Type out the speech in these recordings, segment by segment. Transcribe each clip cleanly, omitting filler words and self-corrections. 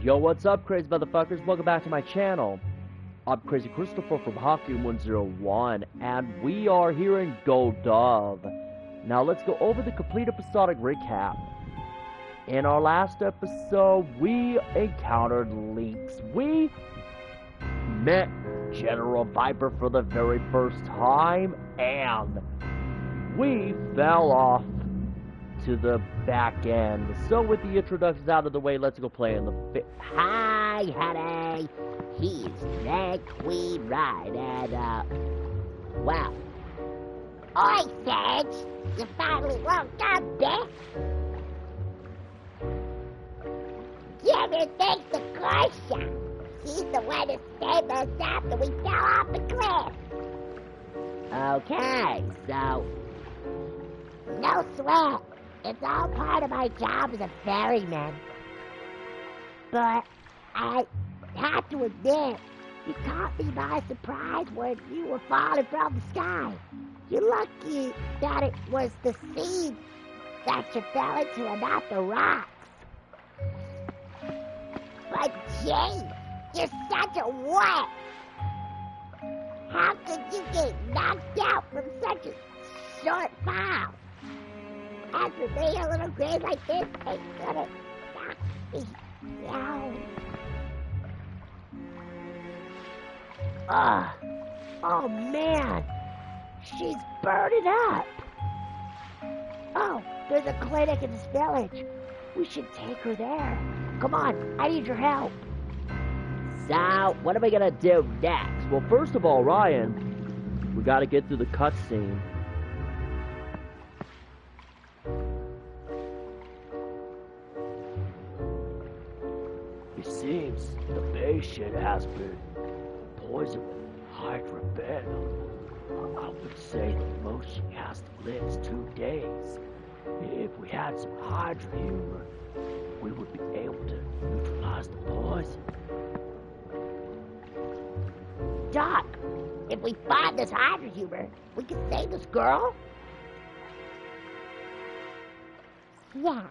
Yo, what's up, crazy motherfuckers? Welcome back to my channel. I'm Crazy Christopher from Hockey101, and we are here in Guldove. Now, let's go over the complete episodic recap. In our last episode, we encountered leaks. We met General Viper for the very first time, and we fell off to the back end. So with the introductions out of the way, let's go play in the Hi, honey. He's the queen right, and well. Oi, Serge. You finally woke up, bitch. Give your thanks to Karsha. She's the one that saved us after we fell off the cliff. Okay, so no sweat. It's all part of my job as a ferryman. But I have to admit, you caught me by surprise when you were falling from the sky. You're lucky that it was the seed that you fell into and not the rocks. But gee, you're such a what? How could you get knocked out from such a short fall? After being a little grave like this, they couldn't knock me down. Oh man, she's burning up. Oh, there's a clinic in this village. We should take her there. Come on, I need your help. So, what are we gonna do next? Well, first of all, Ryan, we gotta get through the cutscene. It seems the patient has been poisoned with hydra venom. I would say the most she has to live is 2 days. If we had some hydra humor, we would be able to neutralize the poison. Doc, if we find this hydra humor, we can save this girl? Yes,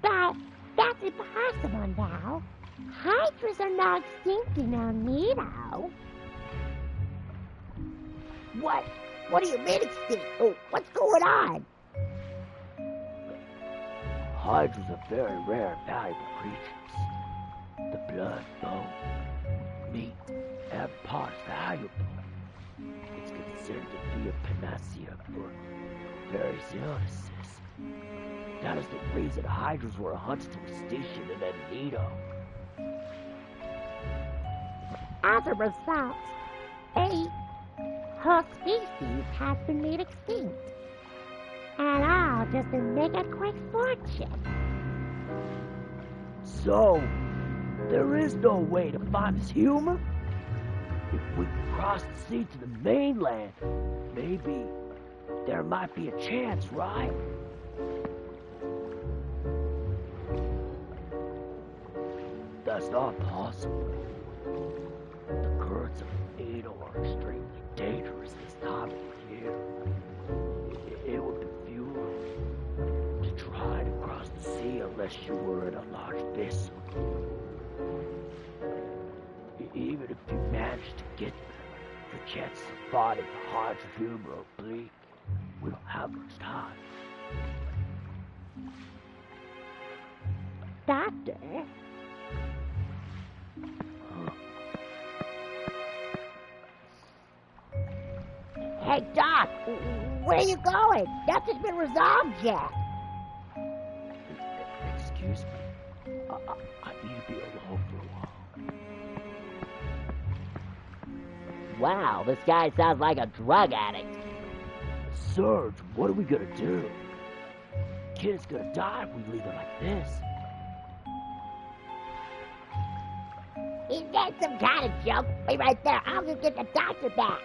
but that's impossible now. Hydras are not extinct in El Nido. What? What do you mean extinct? Oh, what's going on? Hydras are very rare and valuable creatures. The blood, bone, meat, and parts valuable. It's considered to be a panacea for various illnesses. That is the reason hydras were hunted to extinction in El Nido. As a result, a whole species has been made extinct. And all just to make a quick fortune. So, there is no way to find this humor? If we cross the sea to the mainland, maybe there might be a chance, right? That's not possible. The currents of Edo are extremely dangerous this time of year. It would be futile to try to cross the sea unless you were in a large vessel. Even if you managed to get there, your chances of finding the hydra humor are bleak. We don't have much time. Doctor? Hey, Doc, where are you going? Nothing's been resolved yet. Excuse me. I need to be alone for a while. Wow, this guy sounds like a drug addict. Serge, what are we gonna do? Kid's gonna die if we leave her like this. Is that some kind of joke? Wait right there. I'll just get the doctor back.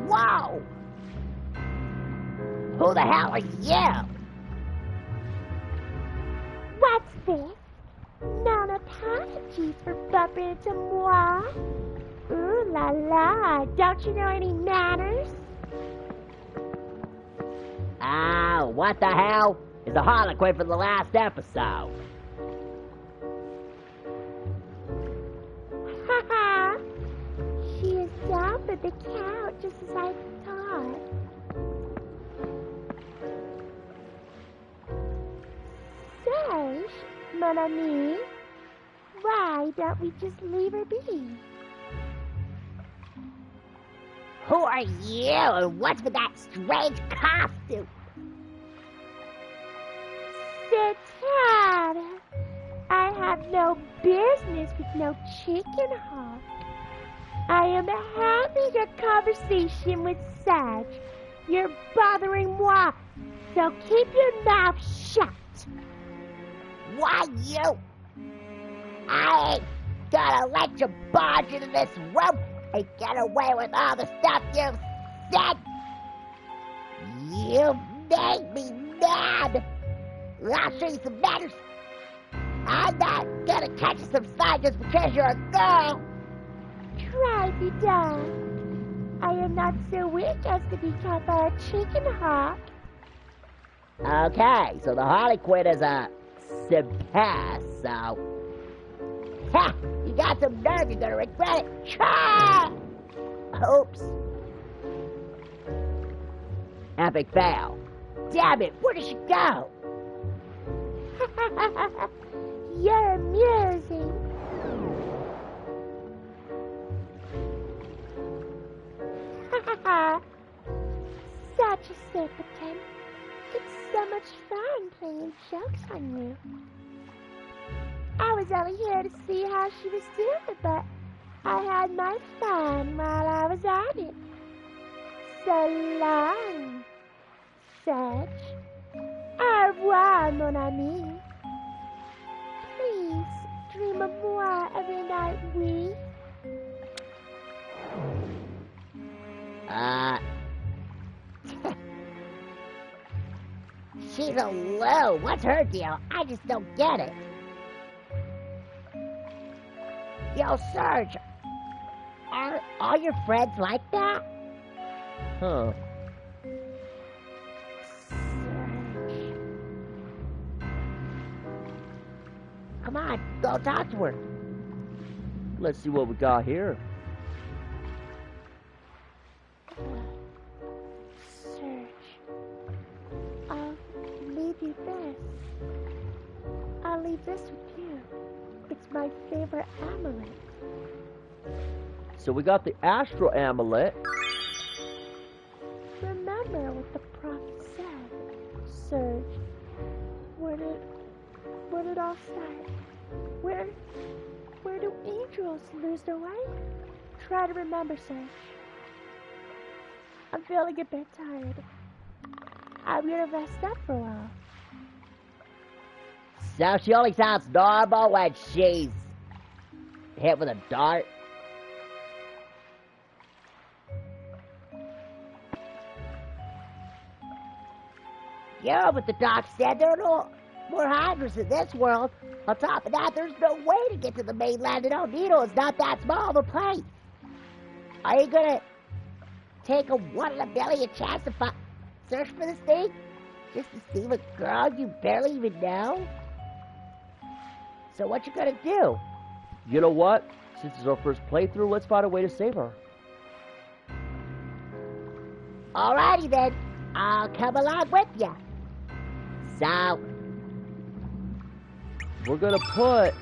Whoa! Who the hell are you? What's this? Non apologies for bumping into moi. Ooh la la, don't you know any manners? Ah, what the hell? is the Harlequin from the last episode. Haha! She is down for the count, just as I thought. Serge, mon ami, why don't we just leave her be? Who are you, and what's with that strange costume? Sit. I have no business with no chicken hawk. I am having a conversation with Serge. You're bothering moi, so keep your mouth shut. Why, you? I ain't gonna let you barge into this room and get away with all the stuff you've said. You made me mad. I'll show you some manners. I'm not gonna catch you some slack just because you're a girl. Try me, Dad. I am not so weak as to be caught by a chicken hawk. Okay, so the Harlequin is a surpass, so... Ha! You got some nerve, you're gonna regret it. Try! Oops. Epic fail. Damn it, where did she go? You're amusing. Such a simpleton. It's so much fun playing jokes on you. I was only here to see how she was doing, but I had my fun while I was at it. So long, Serge. Au revoir, mon ami. Please dream of moi every night, oui? She's a low. What's her deal? I just don't get it. Yo, Serge, are all your friends like that? Huh. Serge. Come on, go talk to her. Let's see what we got here. Serge, I'll leave you this. I'll leave this with you. It's my favorite amulet. So we got the Astral Amulet. Remember what the prophet said, Serge. Where did it all start? Where do angels lose their way? Try to remember, Serge. I'm feeling a bit tired. I'm gonna rest up for a while. So she only sounds normal when she's hit with a dart. Yeah, but the doc said there are no more hydras in this world. On top of that, there's no way to get to the mainland, and El Nido is not that small of a place. Are you gonna take a 1 in a million chance to search for this thing? Just to see a girl you barely even know? So what you gonna do? You know what? Since it's our first playthrough, let's find a way to save her. Alrighty then, I'll come along with ya. So, we're gonna put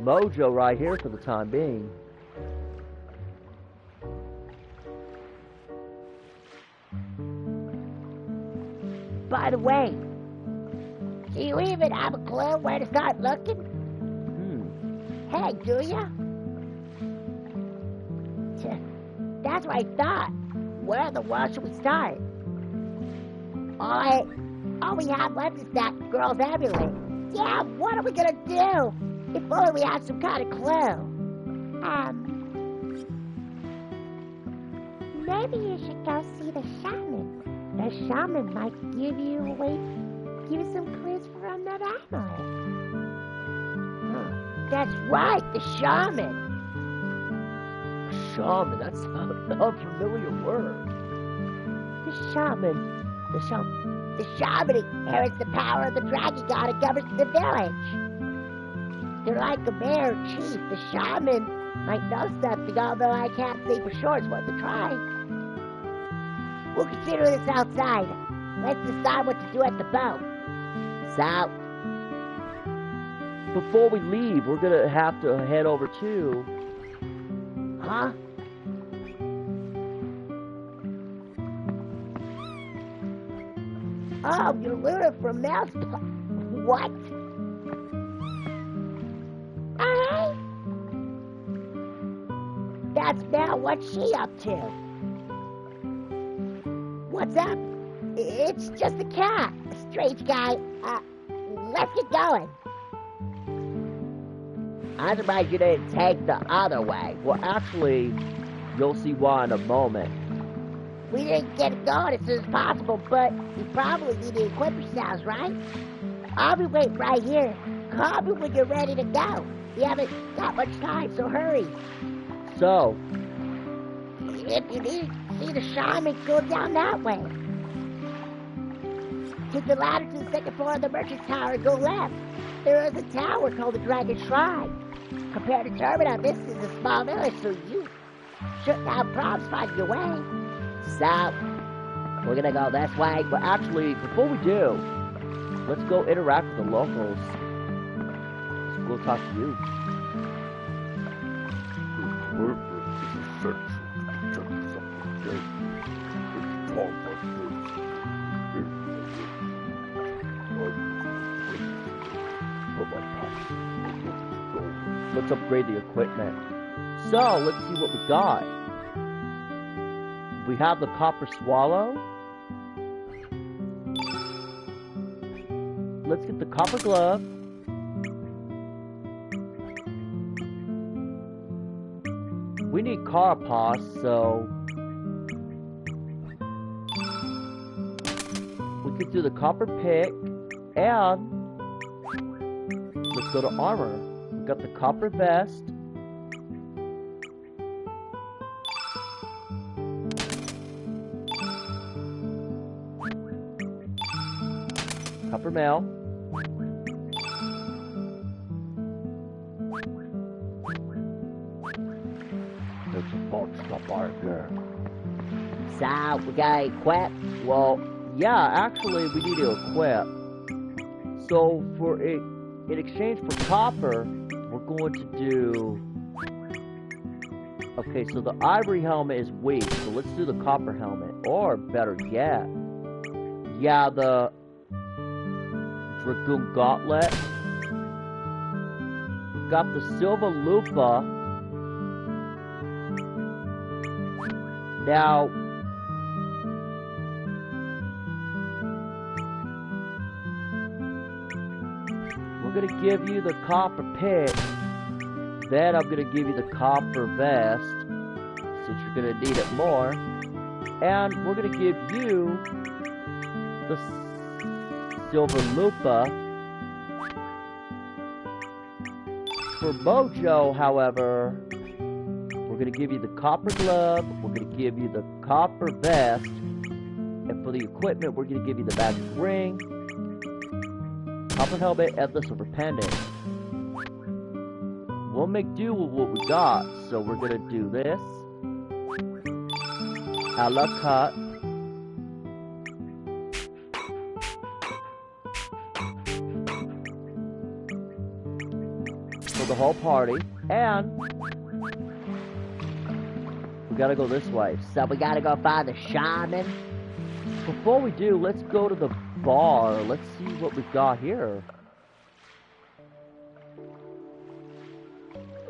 Mojo right here for the time being. By the way, do you even have a clue where to start looking? Hey, do ya? That's what I thought. Where in the world should we start? All we have left is that girl's amulet. Yeah, what are we gonna do? If only we had some kind of clue. Maybe you should go see the shaman. The shaman might give you some clues from that amulet. That's right, the shaman. Shaman, that's a familiar word. The shaman inherits the power of the dragon god and governs the village. They're like a mayor or chief. The shaman might know something, although I can't say for sure. It's worth a try. We'll consider this outside. Let's decide what to do at the boat. So, before we leave, we're gonna have to head over to... Huh? Oh, you're Luna from Mouse. What? Alright. That's Mel. What's she up to? What's up? It's just a cat. A strange guy. Let's get going. I'm surprised you didn't take the other way. Well, actually, you'll see why in a moment. We didn't get it going as soon as possible, but you probably need to equip yourselves, right? I'll be waiting right here. Call me when you're ready to go. We haven't got much time, so hurry. So, if you need to see the shaman, go down that way. Take the ladder to the second floor of the merchant's tower and go left. There is a tower called the Dragon Shrine. Compared to Termina, this is a small village, so you shouldn't have problems finding your way. So, we're gonna go this way. but actually, before we do, let's go interact with the locals. So we'll talk to you. Let's upgrade the equipment. So, let's see what we got. We have the copper swallow. Let's get the copper glove. We need carapace, so we could do the copper pick, and let's go to armor. We got the copper vest. Copper mail. There's a box up our here. So, we gotta equip. Well, yeah, actually, we need to equip. So, for it, in exchange for copper, we're going to do... Okay, so the ivory helmet is weak, so let's do the copper helmet. Or, better yet, yeah, the Dragoon Gauntlet. We've got the Silver Lupa. Now, we're gonna give you the copper pick. Then I'm gonna give you the copper vest, since you're gonna need it more. And we're gonna give you the Silver Lupa. For Mojo, however, we're gonna give you the copper glove, we're gonna give you the copper vest, and for the equipment, we're gonna give you the magic ring, copper helmet, and the silver pendant. We'll make do with what we got, so we're gonna do this. A la cut. For the whole party, and we gotta go this way. So we gotta go find the shaman. Before we do, let's go to the bar. Let's see what we've got here.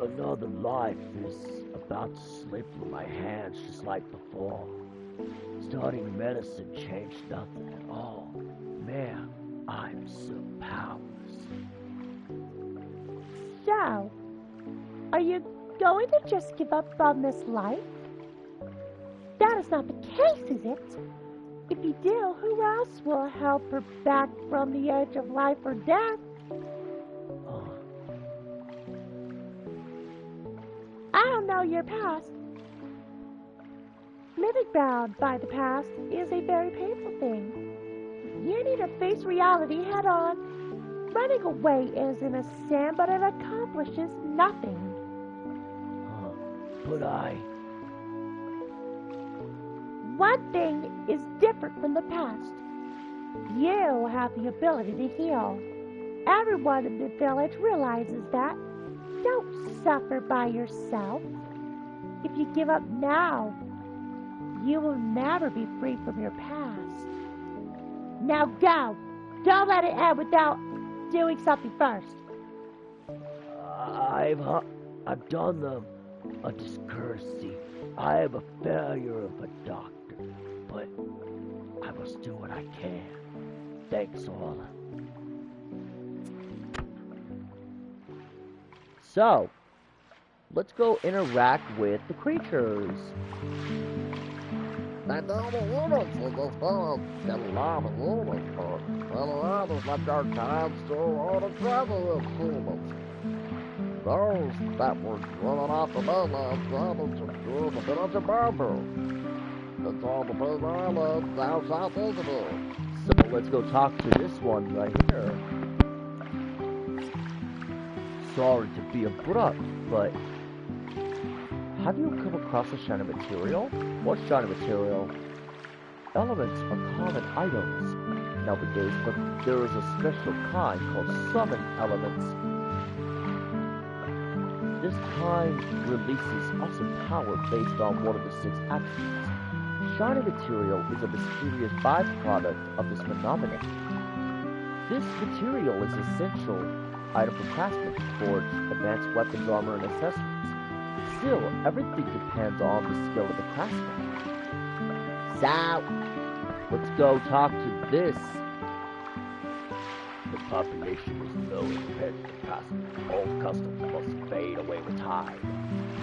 Another life is about to slip through my hands just like before. Studying medicine changed nothing at all. Man, I'm so powerless. So, are you going to just give up on this life? That is not the case, is it? If you do, who else will help her back from the edge of life or death? don't know your past. Living bound by the past is a very painful thing. You need to face reality head on. Running away isn't a sin, but it accomplishes nothing. But One thing is different from the past. You have the ability to heal. Everyone in the village realizes that. Don't suffer by yourself. If you give up now, you will never be free from your past. Now go! Don't let it end without doing something first. I've done them a discourtesy. I am a failure of a doctor, but I must do what I can. Thanks all. So, let's go interact with the creatures. I know the units in this village get a lot of units, but others let their time still on the travel humans. Those that were running off the mainland traveled to the village of Barber. It's all the big islands down south of the village. So let's go talk to this one right here. Sorry to be abrupt, but have you come across a shiny material? What shiny material? Elements are common items nowadays, but there is a special kind called summon elements. This kind releases awesome power based on one of the 6 attributes. Shiny material is a mysterious byproduct of this phenomenon. This material is essential item for craftsmen to forge advanced weapons, armor, and accessories. Still, everything depends on the skill of the craftsman. So, let's go talk to this. The population is low compared to the past. Old customs must fade away with time.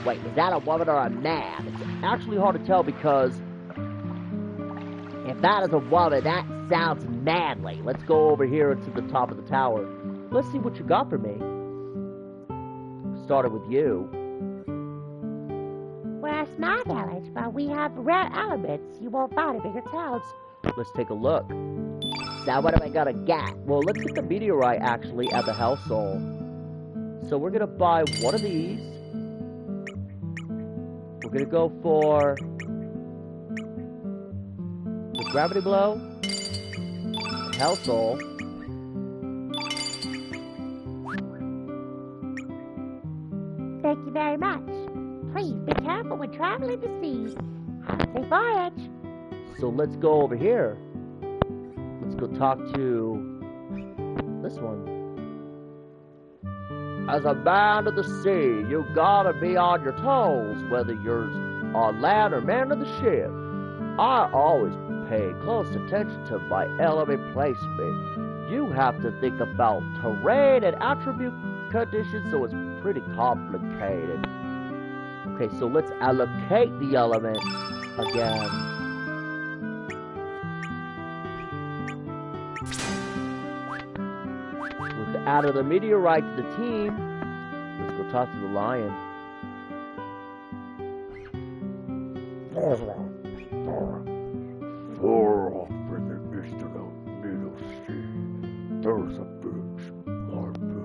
Wait, is that a woman or a man? It's actually hard to tell because if that is a woman, that sounds manly. Let's go over here to the top of the tower. Let's see what you got for me. Started with you. We're a small village, but we have rare elements you won't find in bigger towns. Let's take a look. Now what am I gonna get? Well, let's get the meteorite actually at the Hell Soul. So we're gonna buy one of these. We're gonna go for the gravity blow, Hell Soul. Thank you very much. Please be careful when traveling the seas. Have a safe voyage. So let's go over here. Let's go talk to this one. As a man of the sea, you gotta be on your toes, whether you're on land or man of the ship. I always pay close attention to my element placement. You have to think about terrain and attribute conditions, so it's pretty complicated. Okay, so let's allocate the element again. With the add of the meteorite to the team, let's go talk to the lion. Far off in the mystical middle sea, there's a big harbor.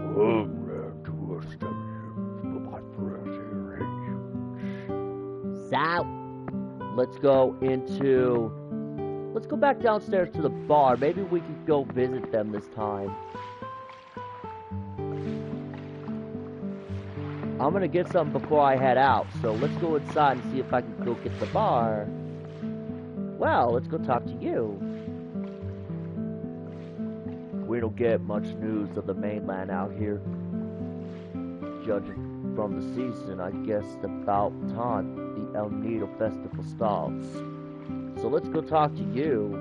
I'm glad to establish my friends here. So, let's go back downstairs to the bar. Maybe we can go visit them this time. I'm gonna get something before I head out, so let's go inside and see if I can go get the bar. Well, let's go talk to you. We don't get much news of the mainland out here. Judging from the season, I guess about time the El Nido festival starts. So let's go talk to you.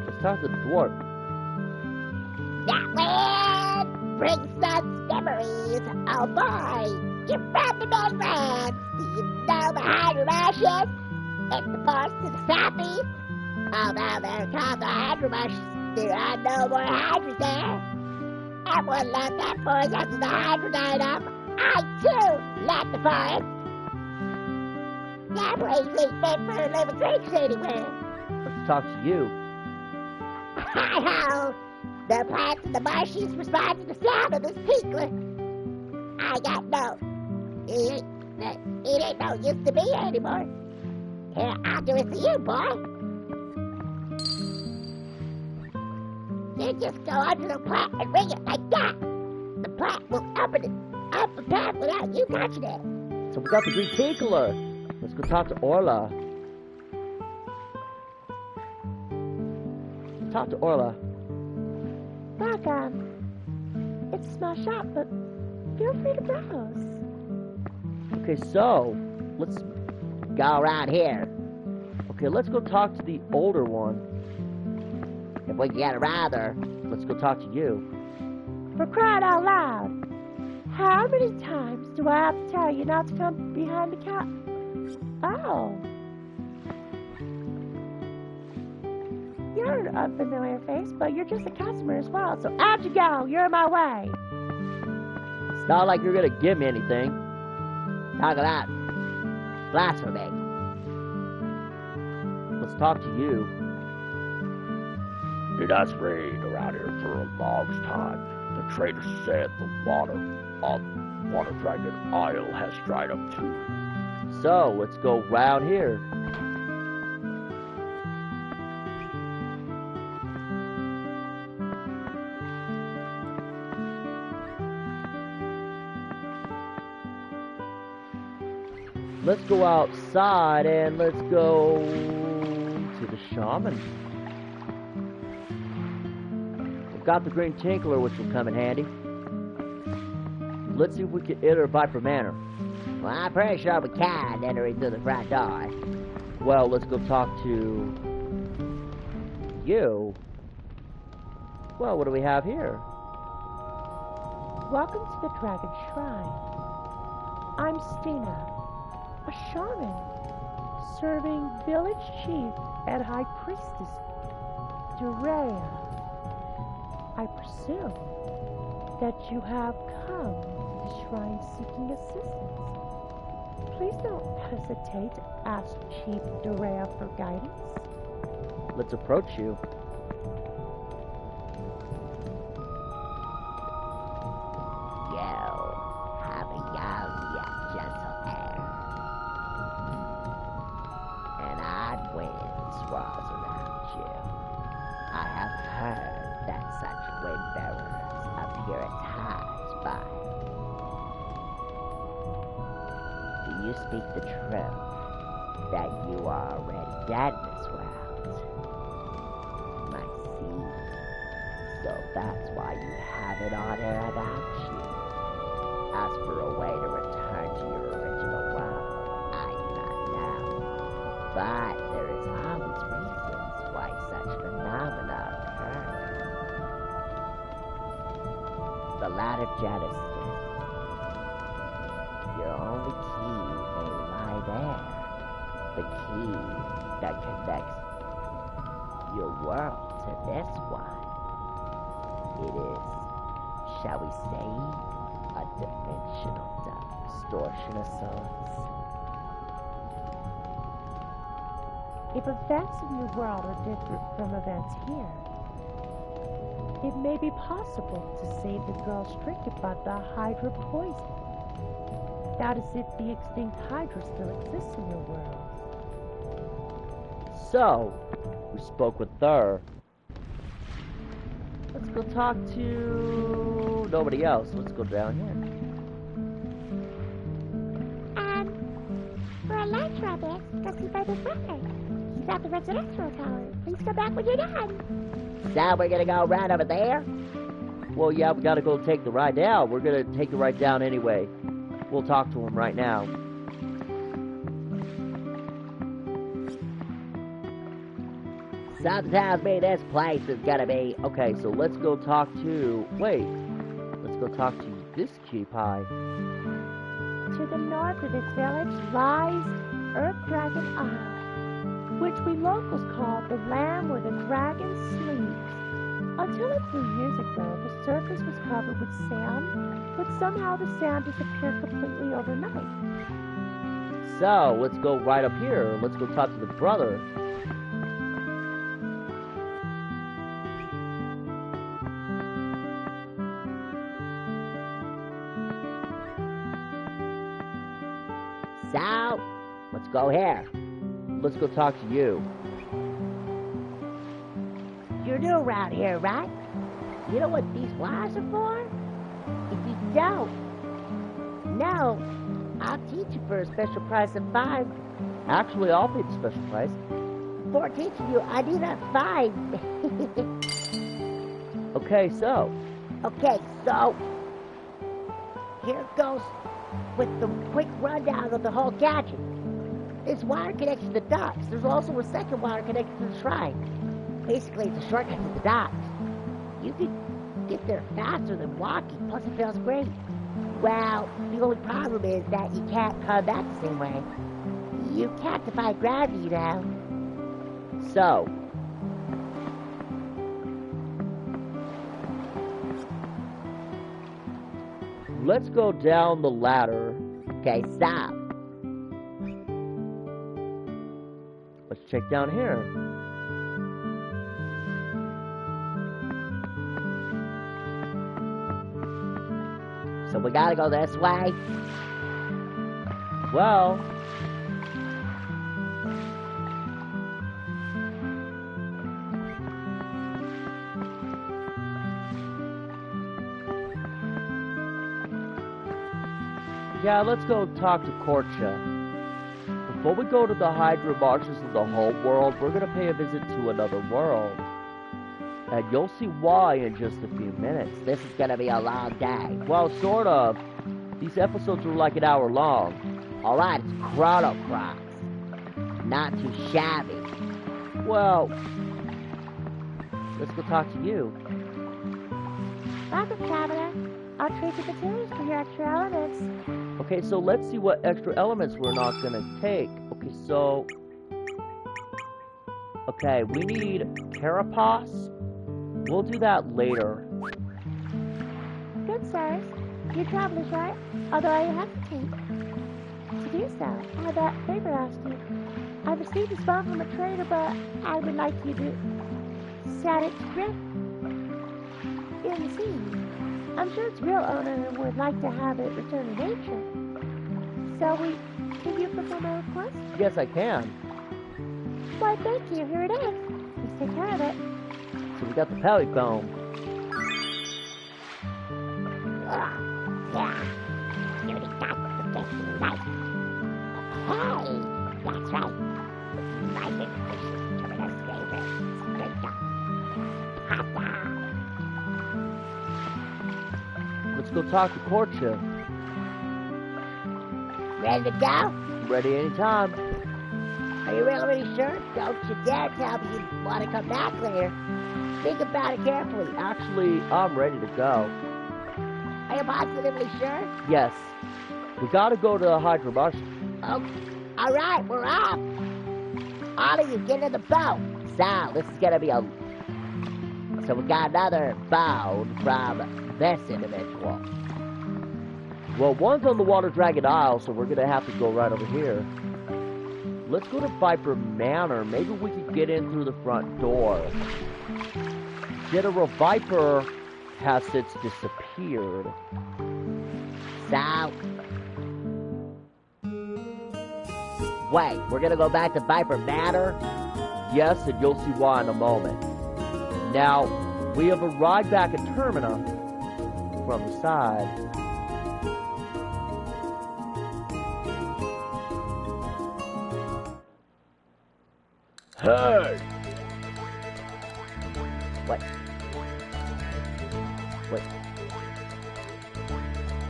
Let's talk to the dwarf. That land brings such memories. Oh boy, You're from the Errands. Do you know the hydra rushes? It's the forest to the southeast. Although they're called the hydra rushes, there are no more hydras there. Everyone left that forest after the hydra died off. I, too, left the forest. That place ain't fit for living things anywhere. Let's talk to you. Hi-ho! The plants and the marshes respond to the sound of this tinkler. I got no... It ain't no use to me anymore. Here, I'll do it for you, boy. You just go under the plant and ring it like that. The plant will up the path without you touching it. So we got the green tinkler. Let's go talk to Orla. Talk to Orla. Welcome. It's a small shop, but feel free to browse. Okay, so let's Go around here. Okay, let's go talk to the older one. If we can get around her. Let's go talk to you. For crying out loud, how many times do I have to tell you not to come behind the counter? Oh. You're an unfamiliar face, but you're just a customer as well, so out you go. You're in my way. It's not like you're gonna give me anything. Talk about blasphemy. Let's talk to you. It has rained around here for a long time. The trader said the water on Water Dragon Isle has dried up too. So, let's go round here. Let's go outside and let's go to the shaman. We've got the green tinkler, which will come in handy. Let's see if we can enter Viper Manor. Well, I'm pretty sure we can entering through the front door. Well, let's go talk to you. Well, what do we have here? Welcome to the Dragon Shrine. I'm Stina, a shaman, serving village chief and high priestess Durea. I presume that you have come to the shrine seeking assistance. Please don't hesitate to ask Chief Durea for guidance. Let's approach you. You have a young yet gentle air. An odd wind swirls around you. I have heard that such windbearers appear at times by. Do you speak the truth that you are already dead in this world? I see. So that's why you have it on air about you. As for a way to return to your original world, I do not know. But there is always reasons why such phenomena occur. The ladder Genesis. Your only key may lie there. The key that connects your world to this one. It is, shall we say, a dimensional distortion of sorts. If events in your world are different from events here, it may be possible to save the girl stricken by the hydra poison. That is if the extinct hydra still exists in your world. So, we spoke with her. Let's go talk to nobody else. Let's go down here. For a lunch rabbit, go see by the brother. He's at the residential tower. Please come back when you're done. So we're gonna go right over there? Well, yeah, we gotta go take the ride down. We're gonna take the ride down anyway. We'll talk to him right now. Something tells me this place is gonna be... Okay, so let's go talk to... Wait. Let's go talk to this cutie pie. To the north of this village lies Earth Dragon Isle, which we locals call the land where the dragon sleeps. Until a few years ago, the surface was covered with sand, but somehow the sand disappeared completely overnight. So, let's go right up here. Let's go talk to the brother. So, let's go here. Let's go talk to you. You're new around here, right? You know what these wires are for? If you don't know, I'll teach you for a special price of 5. Actually, I'll pay the special price. For teaching you, I need a 5. Okay, so. Okay, so here goes with the quick rundown of the whole gadget. This wire connects to the docks. There's also a second wire connected to the shrine. Basically, it's a shortcut to the docks. You can get there faster than walking, plus it feels great. Well, the only problem is that you can't come back the same way. You can't defy gravity, you know. So. Let's go down the ladder. Okay, stop. Let's check down here. So we gotta go this way? Well. Yeah, let's go talk to Korcha. Before we go to the Hydra marshes of the whole world, we're gonna pay a visit to another world. And you'll see why in just a few minutes. This is gonna be a long day. Well, sort of. These episodes are like an hour long. Alright, it's Chrono Cross. Not too shabby. Well, let's go talk to you. Welcome, traveler. I'll trade the materials for your extra elements. Okay, so let's see what extra elements we're not gonna take. Okay, so. Okay, we need carapace. We'll do that later. Good, Serge. You're travelers, right? Although I hesitate to do so. I have that favor to ask you. I've received a spell from a trader, but I would like you to set it drift in the sea. I'm sure its real owner would like to have it return to nature. So can you fulfill my request? Yes, I can. Why, thank you. Here it is. Please take care of it. So we got the polycomb. Yeah. You got the getting right. Hey, that's right. My favorite is Termina's favorite. Good job. Papa. Let's go talk to Korcha. Ready to go? Ready anytime. Are you really sure? Don't you dare tell me you want to come back later. Think about it carefully. Actually, I'm ready to go. Are you positively sure? Yes. We gotta go to the Hydra Marsh. Oh, alright, we're off. All of you, get in the boat. So, this is gonna be a... So we got another bone from this individual. Well, one's on the Water Dragon Isle, so we're gonna have to go right over here. Let's go to Viper Manor. Maybe we could get in through the front door. General Viper has since disappeared. So... Wait, we're gonna go back to Viper Manor? Yes, and you'll see why in a moment. Now, we have arrived back at Termina from the side. Hey! What?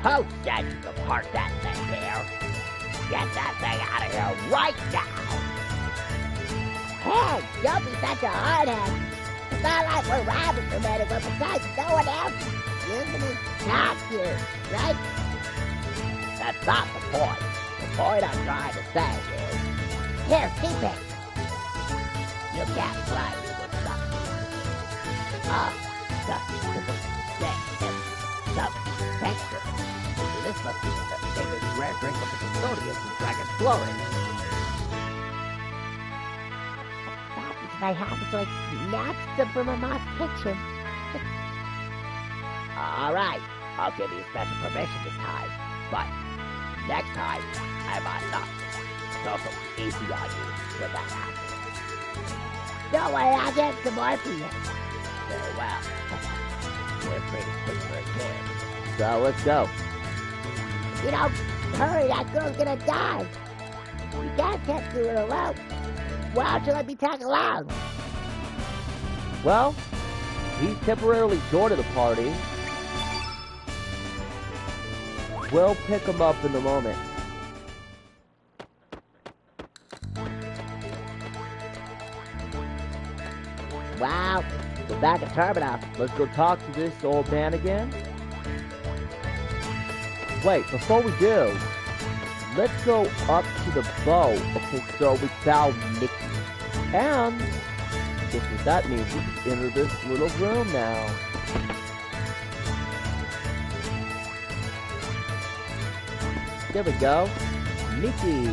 Who said you could park that thing here? Get that thing out of here right now! Hey, don't be such a hardhead. It's not like we're robbing from anyone besides no one else. You're gonna talk here, right? that's not the point. The point I'm trying to say is, here, keep it. You can't play with stuff. The texture. This must be the famous rare drink of the custodians in Dragon's Glory. That is my habit, so I snatched them from a moth kitchen. Alright, I'll give you special permission this time, but next time, I might not. It's also easy on you when that happens. Don't worry, I'll get some more for you. Very well. We're pretty quick for a kid. So let's go. You know, hurry, that girl's gonna die. You can't do it alone. Why don't you let me tag along? Well, he's temporarily joining the party. We'll pick him up in a moment. Wow, we're back at Terminal. Let's go talk to this old man again. Wait, before we do, let's go up to the boat. Okay, so we found Nikki. And guess what that means? We can enter this little room now. There we go. Nikki.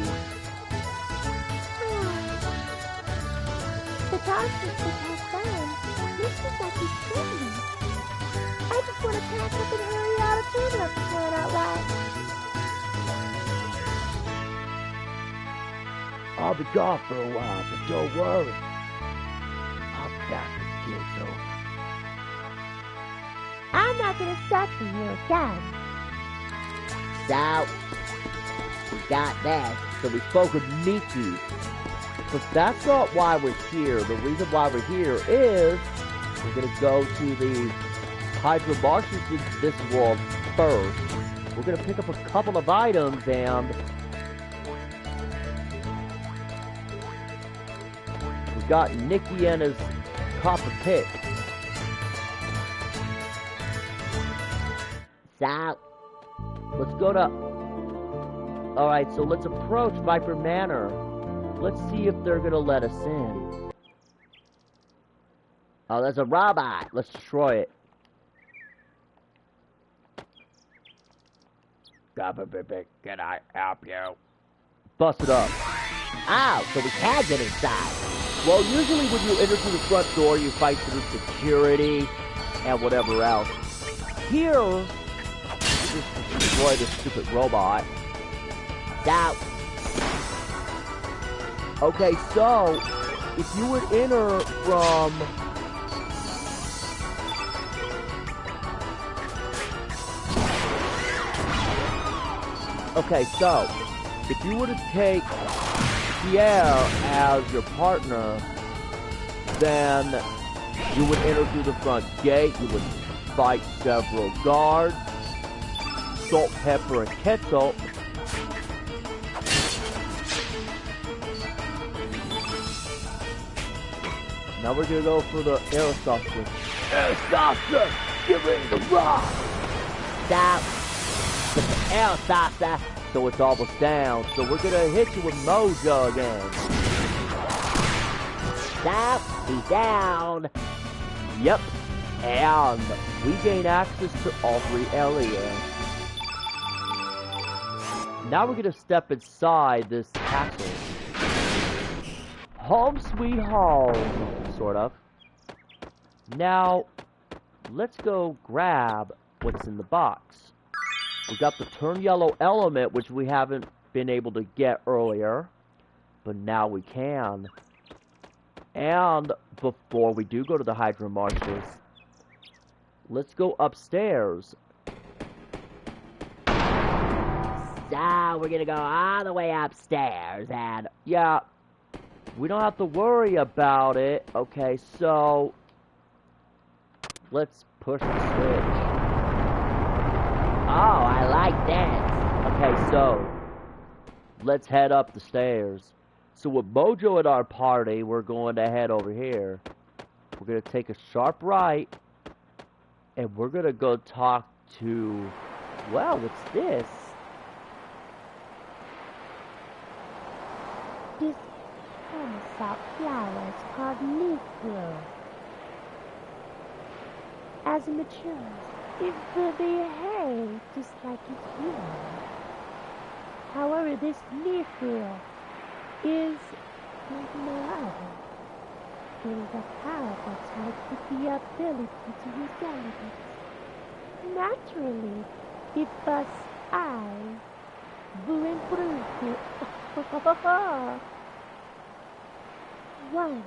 The doctor's just have fun. This is like he's threatening. I just want to pack up and hurry out of Terminal for crying out loud. I'll be gone for a while, but don't worry. I'll be back with Kiddo. I'm not going to suffer you again. So, we got this. So we spoke with Nikki. But that's not why we're here. The reason why we're here is we're going to go to the hydra marshes in this world first. We're going to pick up a couple of items and we got Nikki and his copper pick. So, Let's go to... Alright, so let's approach Viper Manor. Let's see if they're gonna let us in. Oh, there's a robot. Let's destroy it. Can I help you? Bust it up. oh, so we can get inside. Well, usually when you enter through the front door, you fight through security and whatever else. Here, you just destroy this stupid robot. So, Okay, so if you would enter from if you were to take Pierre as your partner, then you would enter through the front gate, you would fight several guards, salt, pepper, and ketchup. Now we're gonna go for the Aerosofter. Aerosofter! Give me the rock! stop. With the L saucer. So it's almost down. So we're gonna hit you with Mojo again. Stop. He's down. Yep. And we gain access to all three areas. Now we're gonna step inside this castle. Home sweet home. Sort of. Now, let's go grab what's in the box. We got the turn yellow element, which we haven't been able to get earlier, but now we can. And before we do go to the hydra marshes, let's go upstairs. So, we're gonna go all the way upstairs and... Yeah, we don't have to worry about it. Okay, so let's push the switch. Oh, I like this. Okay, so let's head up the stairs. So with Mojo at our party, we're going to head over here. We're going to take a sharp right, and we're going to go talk to, well, what's this? this salt flower is called leaf growth. As it matures, it will behave just like its growth. However, this leaf growth is like no other. It is a powerful type with the ability to use elements. Naturally, it busts eyes, bulletproof. One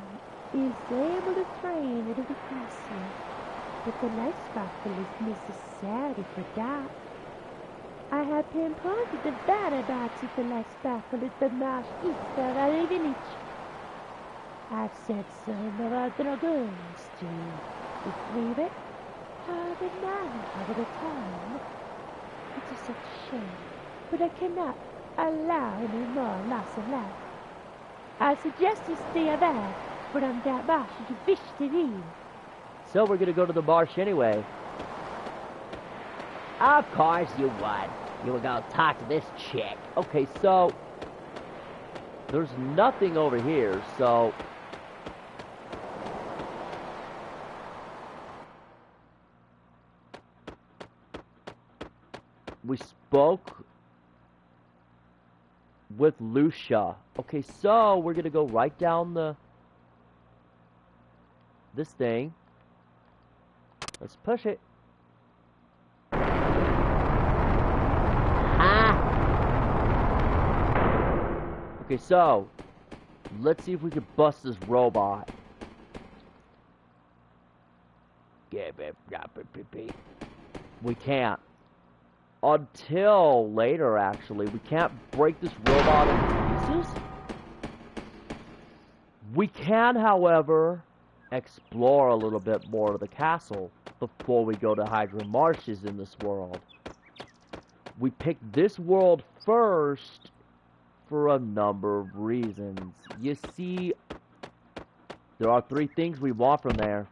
is able to train at a castle, but the life sparkle is necessary for that. I have pinpointed the whereabouts of the life sparkle at the northeast of our village. I've sent some of our dragoons to retrieve it. However, now over the time. It is such a shame, but I cannot allow any more loss of life. I suggest you stay away from that marsh you wish to leave. So we're gonna go to the marsh anyway. Of course you would. You were gonna talk to this chick. Okay, so there's nothing over here, so we spoke with Lucia. Okay, so we're gonna go right down this thing. Let's push it. Okay, so let's see if we can bust this robot. We can't. Until later, actually. We can't break this robot into pieces. We can, however, explore a little bit more of the castle before we go to Hydra Marshes in this world. We picked this world first for a number of reasons. You see, there are 3 things we want from there.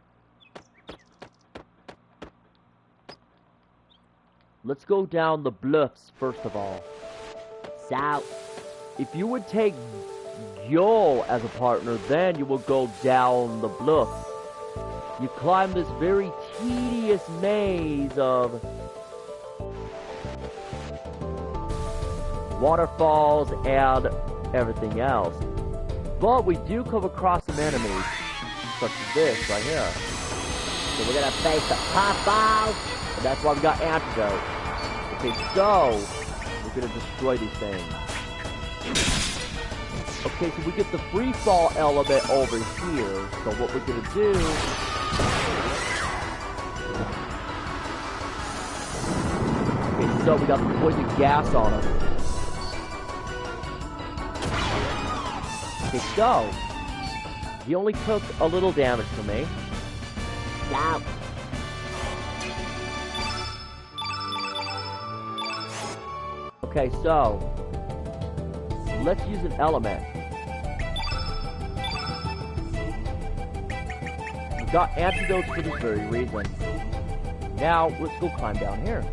Let's go down the bluffs first of all. So, if you would take Yul as a partner, then you will go down the bluff. You climb this very tedious maze of waterfalls and everything else. But we do come across some enemies, such as this right here. so we're gonna face the puffballs. And that's why we got antidote. Okay, so we're gonna destroy these things. Okay, so we get the free fall element over here. So what we're gonna do, okay, so we got the poison gas on him. Okay, so he only took a little damage from me. So, Okay, so let's use an element. We got antidotes for this very reason. Now let's go climb down here.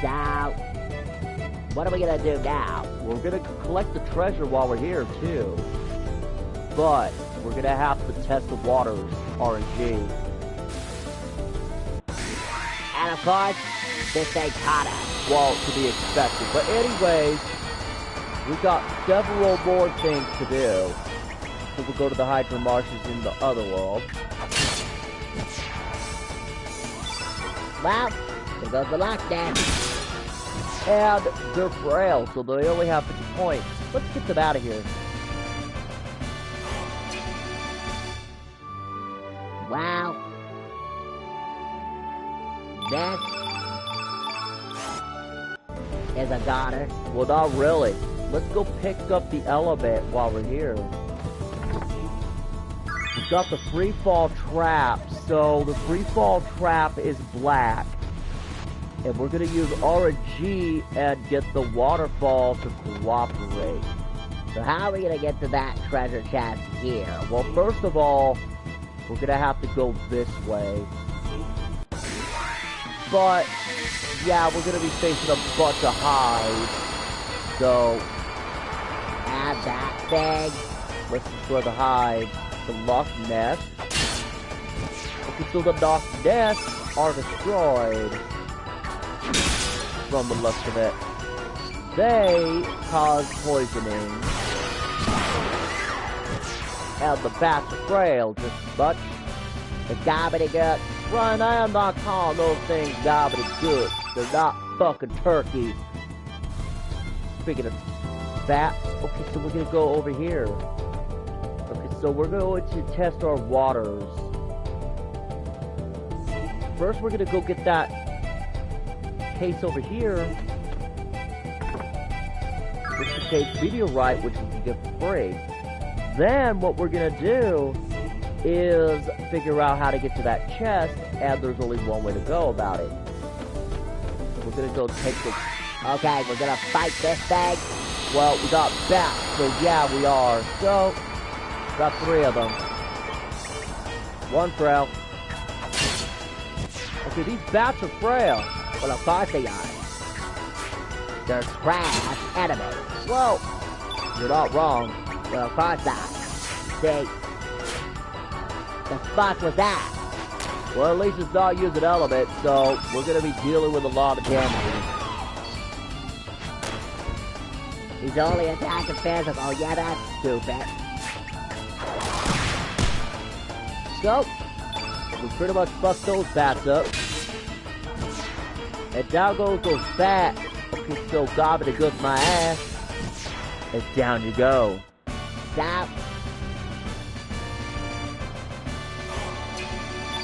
so, what are we gonna do now? We're gonna collect the treasure while we're here too, but we're gonna have to test the waters RNG. And of course, this ain't caught us. Well, to be expected. But anyways, we've got several more things to do. So we'll go to the Hydra Marshes in the other world. Well, there goes the lockdown. And they're frail, so they only have 50 points. Let's get them out of here. Wow. This is a goner. Well, not really. Let's go pick up the element while we're here. We've got the free fall trap. So the free fall trap is black. And we're going to use RNG and get the waterfall to cooperate. So how are we gonna get to that treasure chest here? Well, first of all, we're going to have to go this way. But, yeah, we're going to be facing a bunch of highs. So, add that thing. Let's destroy the hive. The lost nest. Okay, so the lost nests are destroyed. From the looks of it. They cause poisoning. And the bats are frail just as much. The gobbledygook. Ryan, I am not calling those things gobbledygook. They're not fucking turkeys. Speaking of bats, okay, so we're gonna go over here. Okay, so we're going to test our waters. First, we're gonna go get that case over here. It's the case meteorite, which we can get for free. Then, what we're gonna do is figure out how to get to that chest, and there's only one way to go about it. We're gonna go take the... Okay, we're gonna fight this thing. Well, we got bats, so yeah, we are. So, got 3 of them. 1 frail. Okay, these bats are frail. Well, of course they are. They're trash enemies. Well, you're not wrong. Well, of course not. See? The fuck was that? Well, at least it's not using element, so we're gonna be dealing with a lot of damage. He's only attacking physical. Oh, yeah, that's stupid. So, we pretty much fucked those bats up. And down goes those bats. Okay, so gobbledygook my ass. And down you go. Stop.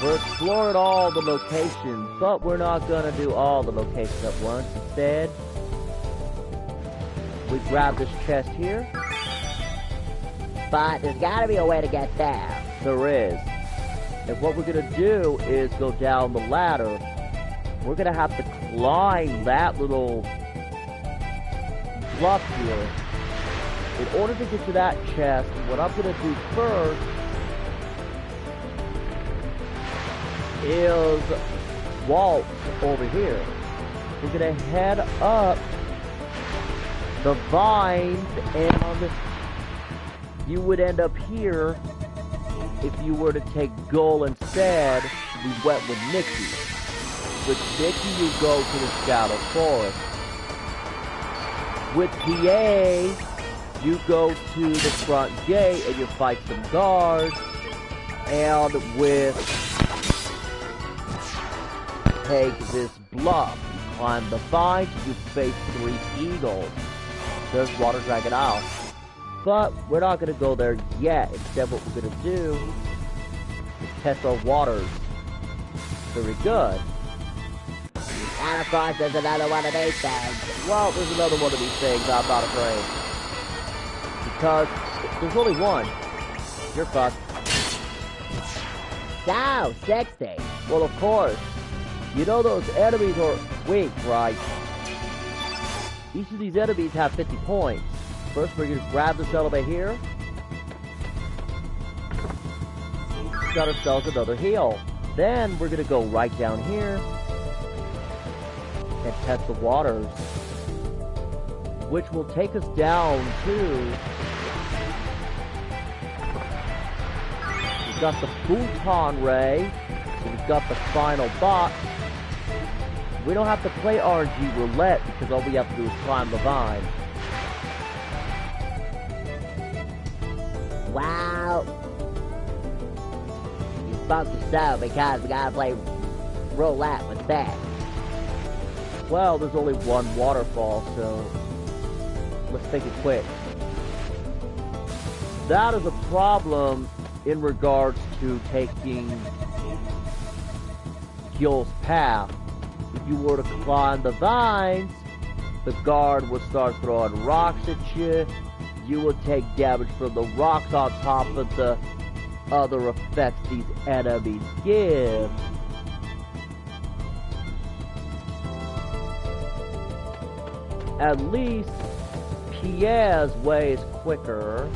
We're exploring all the locations, but we're not gonna do all the locations at once. Instead, we grab this chest here. But there's gotta be a way to get there. There is. And what we're gonna do is go down the ladder. We're gonna have to climb that little bluff here. In order to get to that chest, what I'm gonna do first is waltz over here. We're gonna head up the vines, and you would end up here if you were to take Gull instead. We went with Nikki. With Nikki, you go to the Shadow Forest. With PA, you go to the front gate and you fight some guards. And with take this bluff, you climb the vines, you face 3 eagles. There's Water Dragon Isle. But we're not going to go there yet. Instead, what we're going to do is test our waters. Very good. And of course, there's another one of these things. Well, there's another one of these things. I'm not afraid. Because there's only one. You're fucked. So, 60. Well, of course. You know those enemies are weak, right? Each of these enemies have 50 points. First, we're going to grab this element here. Got ourselves another heal. Then, we're going to go right down here and test the waters, which will take us down to... We've got the Futon Ray. We've got the final box. We don't have to play RNG roulette because all we have to do is climb the vine. Wow. You fucked us up because we gotta play roulette with that. Well, there's only one waterfall, so let's take it quick. That is a problem in regards to taking Gil's path. If you were to climb the vines, the guard would start throwing rocks at you. You would take damage from the rocks on top of the other effects these enemies give. At least Pierre's way is quicker,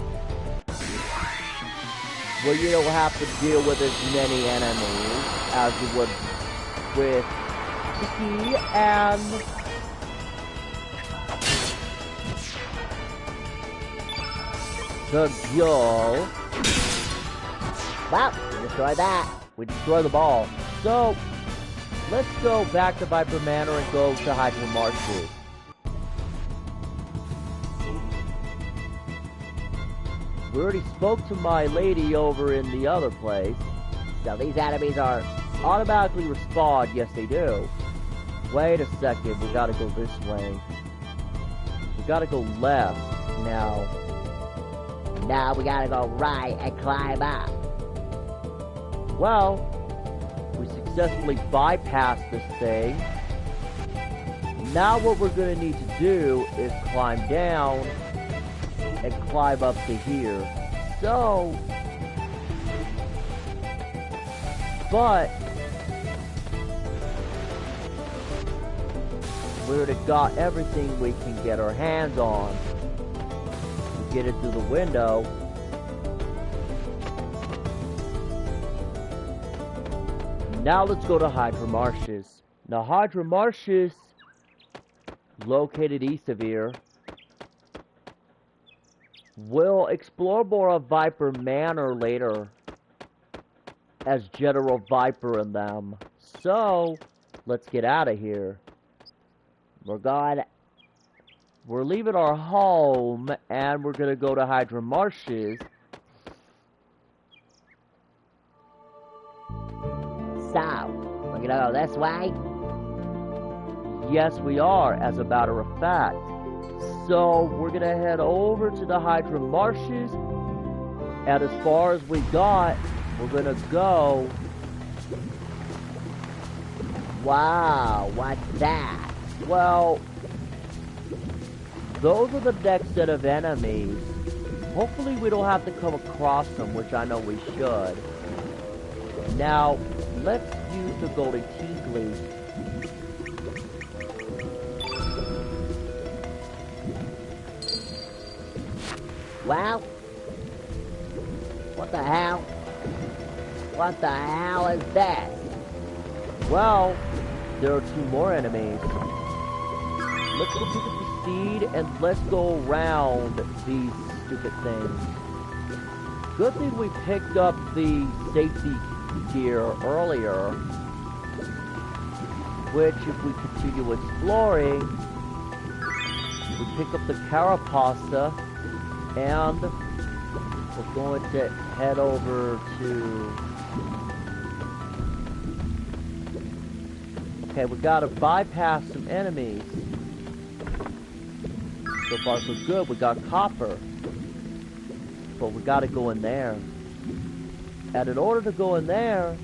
where you don't have to deal with as many enemies as you would with Kiki and to go. Well, we destroyed that. We destroy the ball. So, let's go back to Viper Manor and go to Hydra Marshes. We already spoke to my lady over in the other place. So these enemies are... Automatically respawn, yes they do. Wait a second, we gotta go this way. We gotta go left now. Now we gotta go right and climb up. Well, we successfully bypassed this thing. Now what we're gonna need to do is climb down and climb up to here. So, but we already got everything we can get our hands on. Get it through the window. Now let's go to Hydra Marshes. Now Hydra Marshes, located east of here. We'll explore more of Viper Manor later as General Viper and them. So, let's get out of here. We're leaving our home and we're gonna go to Hydra Marshes. So, we're gonna go this way? Yes, we are, as a matter of fact. So, we're gonna head over to the Hydra Marshes, and as far as we got, we're gonna go... Wow, what's that? Well, those are the next set of enemies. Hopefully we don't have to come across them, which I know we should. Now, let's use the golden tea leaf. Well, what the hell? What the hell is this? Well, there are two more enemies. Let's go pick up the seed and let's go around these stupid things. Good thing we picked up the safety gear earlier, which if we continue exploring, we pick up the carapasta and we're going to head over to... Okay, we gotta bypass some enemies. So far so good, we got copper. But we gotta go in there. And in order to go in there,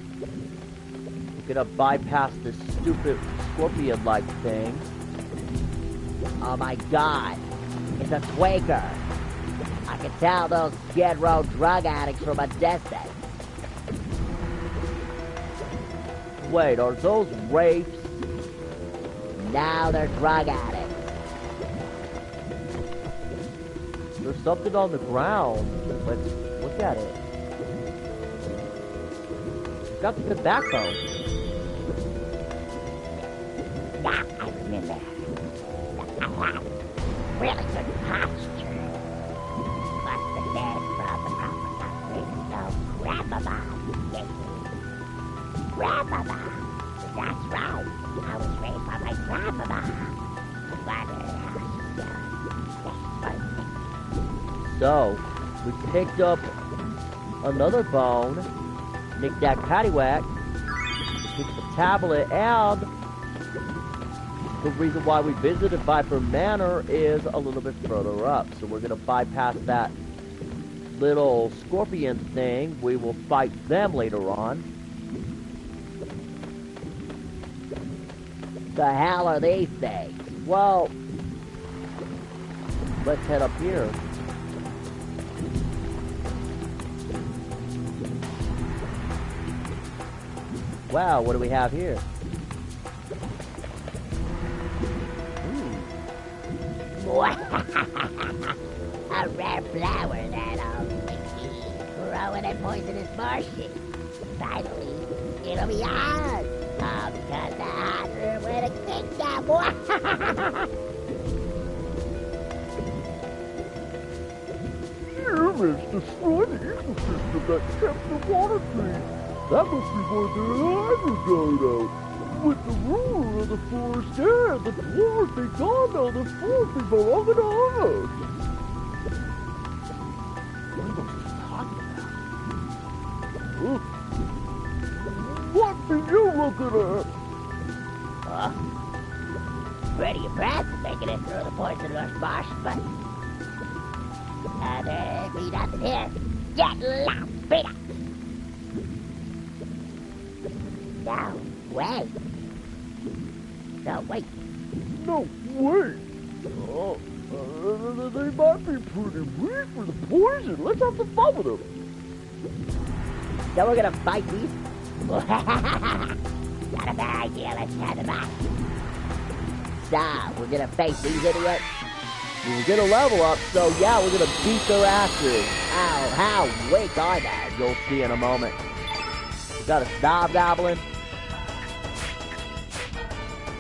we're gonna bypass this stupid scorpion-like thing. Oh my god, it's a Quaker. I can tell those Skid Row drug addicts from a distance. Wait, are those wraiths? Now they're drug addicts. There's something on the ground. Let's look at it. It's got the good backbone. Yeah, I remember. I have really good posture. But the dead from the proper country, so grandmama gave me. Grandmama! That's right. I was raised by my grandmama. So, we picked up another bone, knick-knack paddywhack, picked up a tablet, and the reason why we visited Viper Manor is a little bit further up. So we're going to bypass that little scorpion thing. We will fight them later on. The hell are these things? Well, let's head up here. Wow, what do we have here? A rare flower that'll growing in poisonous marshes. Finally, it'll be ours. Because the hydra went a kingdom. pyramids destroyed the ecosystem that kept the water clean. That must be where the hydra died out. With the ruler of the forest dead, the dwarves be gone now, the forest be belonging to us. What are those talking about? What be you looking at? Pretty impressed making it through the poisonous marsh, but there be nothing here. Get lost, Peter! No way! No, wait. No way! They might be pretty weak for the poison. Let's have some fun with them. So we're gonna fight these? Not a bad idea, let's have them out. So, we're gonna face these idiots? We're gonna level up, so yeah, we're gonna beat their asses. Oh, how weak are they? You'll see in a moment. We got a Snobgoblin.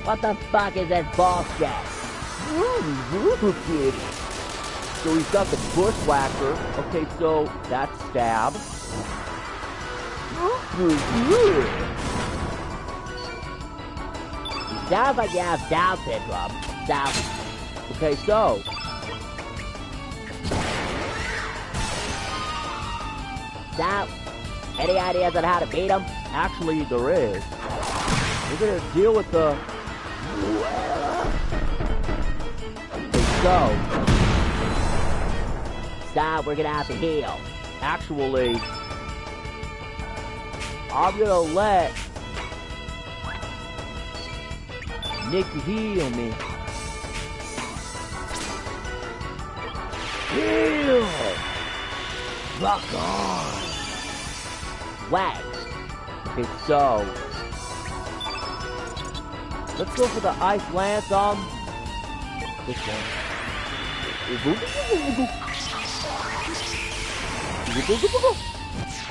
What the fuck is this bullshit? So he's got the Bushwhacker. Okay, so that's Stab. Sounds like you have Down syndrome. Okay, so any ideas on how to beat him? actually there is. We're gonna deal with the... Okay, So, we're gonna have to heal. actually, I'm gonna let Nick heal me. Heal! Rock on! Wait. Okay, so let's go for the Ice Lance on this one.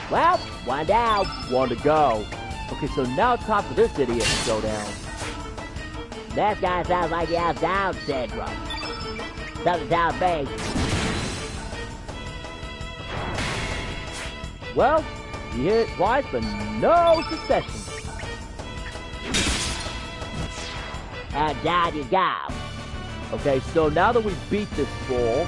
Well, one down. One to go. Okay, so now it's time for this idiot to go down. This guy sounds like he has Down syndrome. Doesn't sound big. Well, you hit it twice, but no succession. And down you go. Okay, so now that we beat this fool,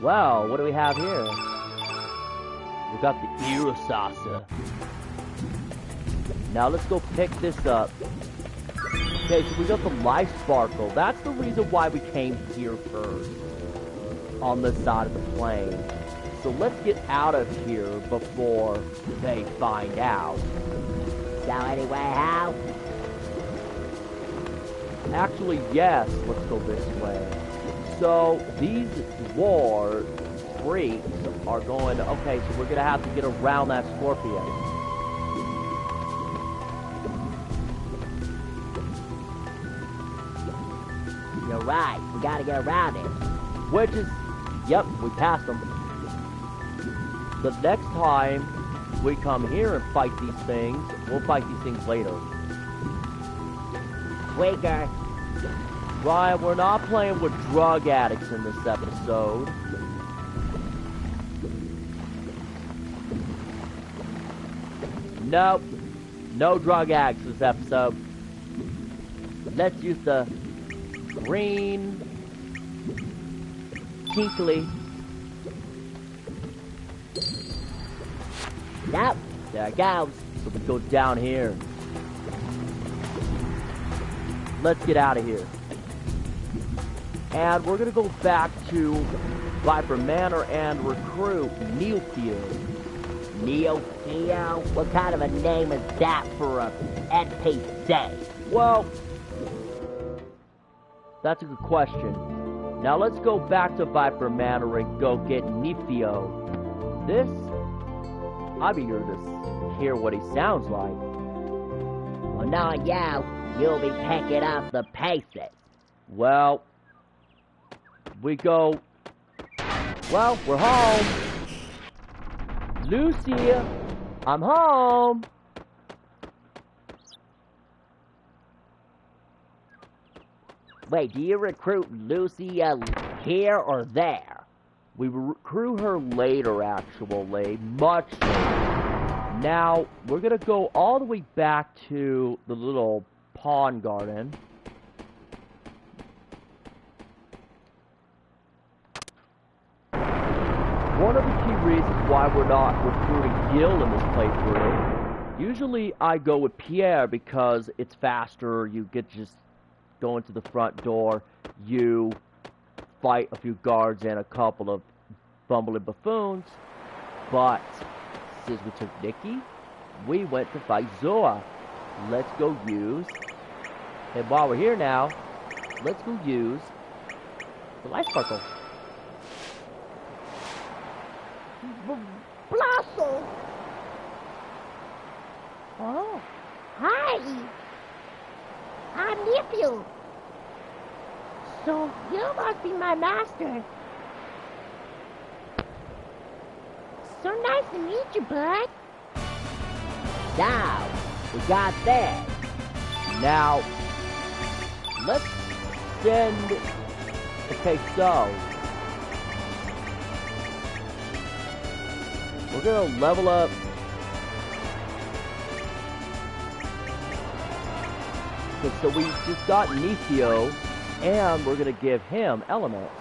well, what do we have here? We got the Irasasa. Now let's go pick this up. Okay, so we got the Life Sparkle. That's the reason why we came here first. On this side of the plane. So let's get out of here before they find out. So anyway, how? Actually, yes, let's go this way. So these dwarves, freaks, are going to... Okay, so we're going to have to get around that scorpion. You're right. We gotta get around it. Which is... Yep, we passed them. The next time we come here and fight these things, we'll fight these things later. Weaker. Right, we're not playing with drug addicts in this episode. Nope. No drug addicts this episode. Let's use the green tinkly. Nope. There it goes. So we go down here. Let's get out of here. And we're gonna go back to Viper Manor and recruit Neilfield. Neo? What kind of a name is that for a NPC? Well, that's a good question. Now let's go back to Viper Manor and go get Nifio. This, I'd be eager to hear what he sounds like. Well, knowing you'll be picking up the pieces. Well, we go... Well, we're home. Lucia, I'm home. Wait, do you recruit Lucia here or there? We recruit her later, actually, much later. Now, we're gonna go all the way back to the little pawn garden. One of the key reasons why we're not recruiting Gil in this playthrough, usually I go with Pierre because it's faster, you get just go into the front door, you fight a few guards and a couple of bumbling buffoons, but since we took Nikki, we went to fight Zoa. Let's go use, and while we're here now, let's go use the light sparkle. Blossom! Oh, hi! I'm nephew. So you must be my master. So nice to meet you, bud. Now, we got that. Now, let's send... Okay, so... we're gonna level up... okay, so we just got Nifio, and we're gonna give him elements.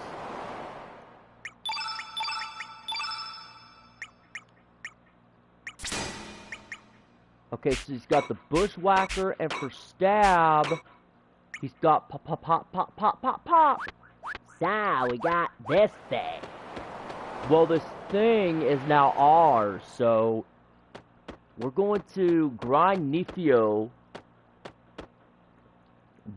Okay, so he's got the bushwhacker, and for stab, he's got pop, pop, pop, pop, pop, pop, pop. So we got this thing. Well, this thing is now ours, so we're going to grind Nifio.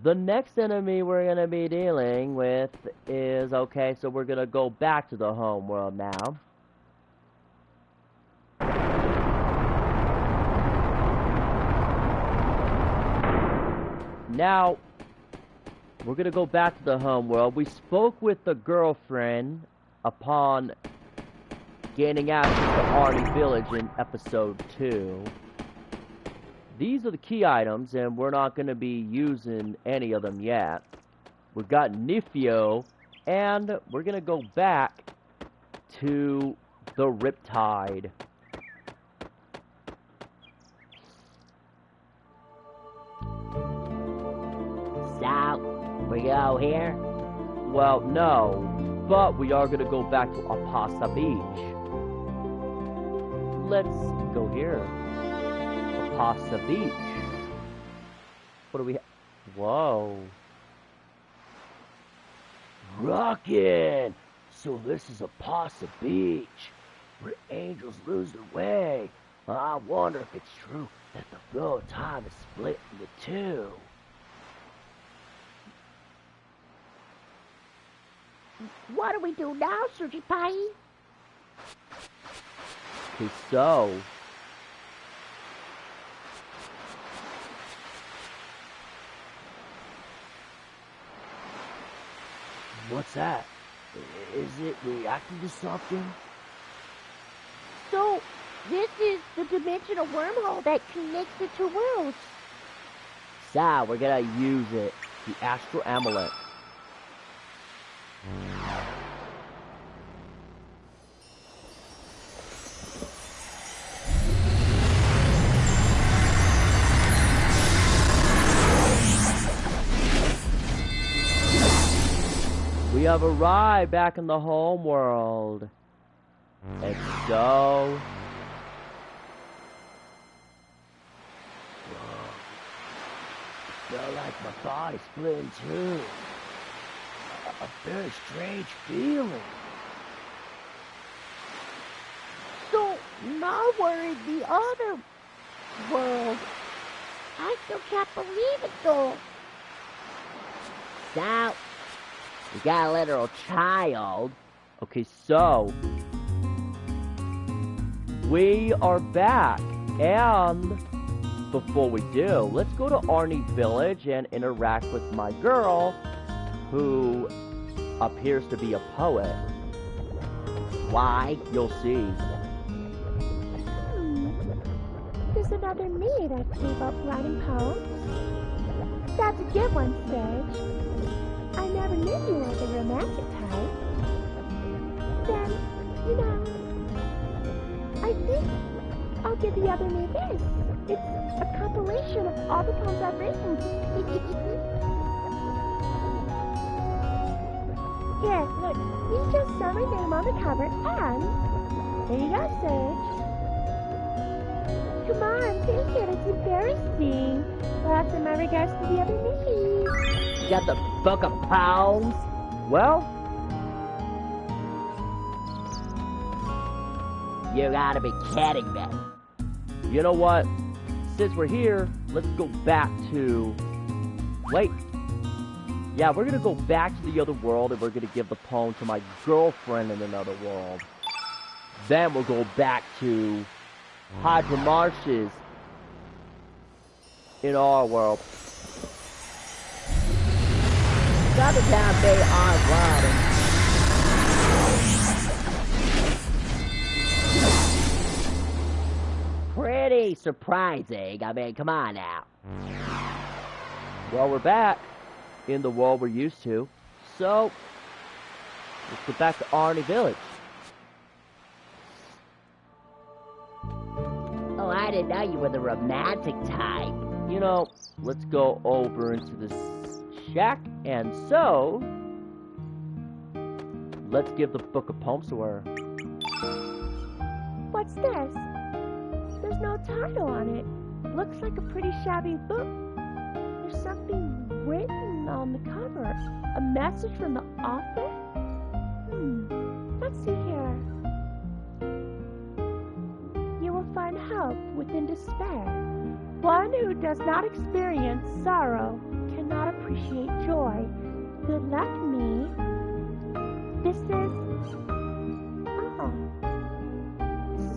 The next enemy we're going to be dealing with is, okay, so we're going to go back to the home world now. Now, we're going to go back to the home world. We spoke with the girlfriend upon gaining access to Arnie Village in episode 2. These are the key items, and we're not going to be using any of them yet. We've got Nifio, and we're going to go back to the Riptide. So, we go here? Well, no, but we are going to go back to Apasa Beach. Let's go here. Apasa Beach. What do we have? Whoa. Rockin'! So this is Apasa Beach, where angels lose their way. I wonder if it's true that the flow of time is split into two. What do we do now, Serge Pie? Okay, so... what's that? Is it reacting to something? So, this is the dimensional wormhole that connects the two worlds. So, we're gonna use it. The Astral Amulet. We have arrived back in the home world. Let's go. Whoa. I feel like my body's split in two. A very strange feeling. So, now we're in the other world. I still can't believe it, though. So, we got a literal child. Okay, so we are back, and before we do, let's go to Arnie Village and interact with my girl, who appears to be a poet. Why? You'll see. There's another me that gave up writing poems. That's a good one, Serge. I never knew you were the romantic type. And, you know, I think I'll give the other me this. It's a compilation of all the poems I've written. Here, look, you just saw my name on the cover, and there you go, Serge. Come on, take it, it's embarrassing. Well, I'll send my regards to the other me. You got the book of poems? Well, You gotta be kidding me. you know what? Since we're here, let's go back to... Wait. Yeah, we're gonna go back to the other world, and we're gonna give the poem to my girlfriend in another world. Then we'll go back to Hydra Marshes in our world. Another time they are riding. Pretty surprising. I mean, come on now. Well, we're back in the world we're used to. So, let's get back to Arnie Village. Oh, I didn't know you were the romantic type. You know, let's go over into this shack, and so... let's give the book of poems to her. What's this? There's no title on it. Looks like a pretty shabby book. There's something written on the cover. A message from the author? Let's see here. You will find hope within despair. One who does not experience sorrow cannot appreciate joy. Good luck, me. This is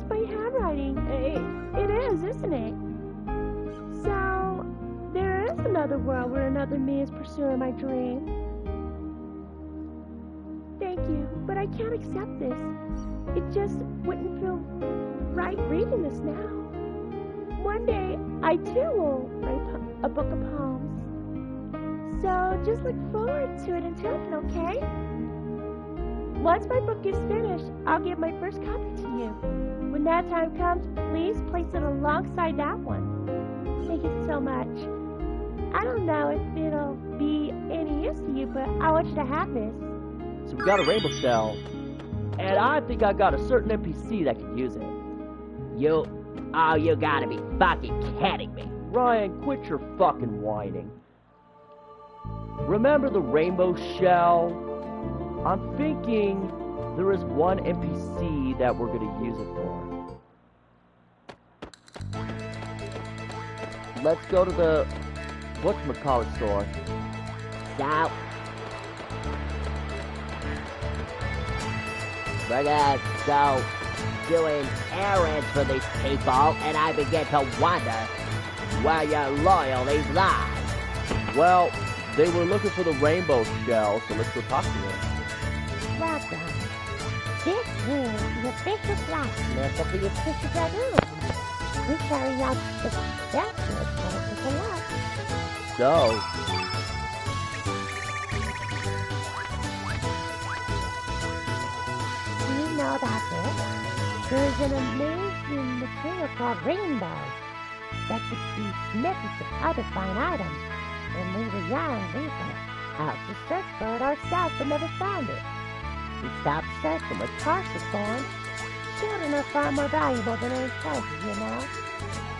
my handwriting. It is, isn't it? So, there is another world where another me is pursuing my dream. Thank you, but I can't accept this. It just wouldn't feel right reading this now. One day, I too will write a book of poems. So, just look forward to it until then, okay? Once my book is finished, I'll give my first copy to you. When that time comes, please place it alongside that one. Thank you so much. I don't know if it'll be any use to you, but I want you to have this. So we got a rainbow shell, and I think I got a certain NPC that could use it. You gotta be fucking kidding me. Ryan, quit your fucking whining. Remember the rainbow shell? I'm thinking there is one NPC that we're gonna use it for. Let's go to the whatchamacallit store. So, we're gonna go doing errands for these people, and I begin to wonder where your loyalties lie. Well, they were looking for the rainbow shell, so let's go talk to them. Welcome. This is the official blacksmith of the official dragoon. We carry out the best with a lot. So, Do you know about this? There's an amazing material called rainbow that could be smitten with other fine items. When we were young, we went out to search for it ourselves but never found it. We stopped searching with partial forms. Children are far more valuable than any treasure, you know.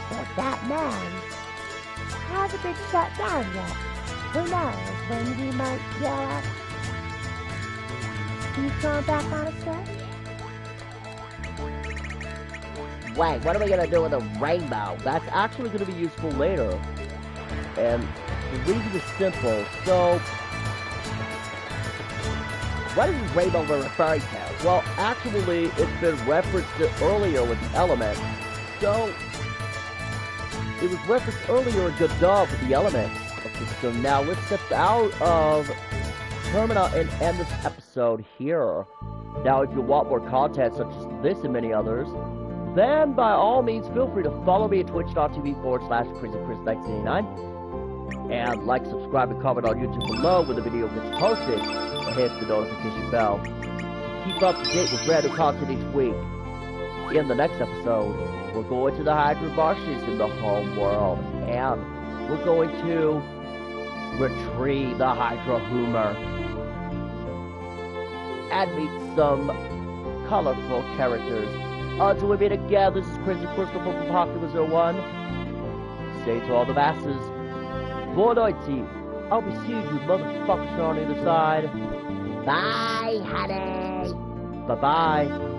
But that man hasn't been shut down yet. Who knows when we might yell out. He's going back on a search? Wait, what are we gonna do with a rainbow? that's actually going to be useful later. And the reason is simple. So, What is this rainbow we're referring to? well, actually, it's been referenced earlier with the elements. So, it was referenced earlier in Guldove with the elements. Okay, so now let's step out of Terminal and end this episode here. Now, if you want more content such as this and many others, then by all means feel free to follow me at Twitch.TV/CrazyChris1989. And like, subscribe, and comment on YouTube below when the video gets posted. And hit the notification bell to keep up to date with brand new content each week. In the next episode, we're going to the Hydra marshes in the home world, and we're going to retrieve the Hydra Humour and meet some colorful characters. Until we meet again, this is Crazy Crystal from Humour 01. Say to all the masses, boa noite. I'll be seeing you motherfuckers on the other side. Bye, honey. Bye-bye.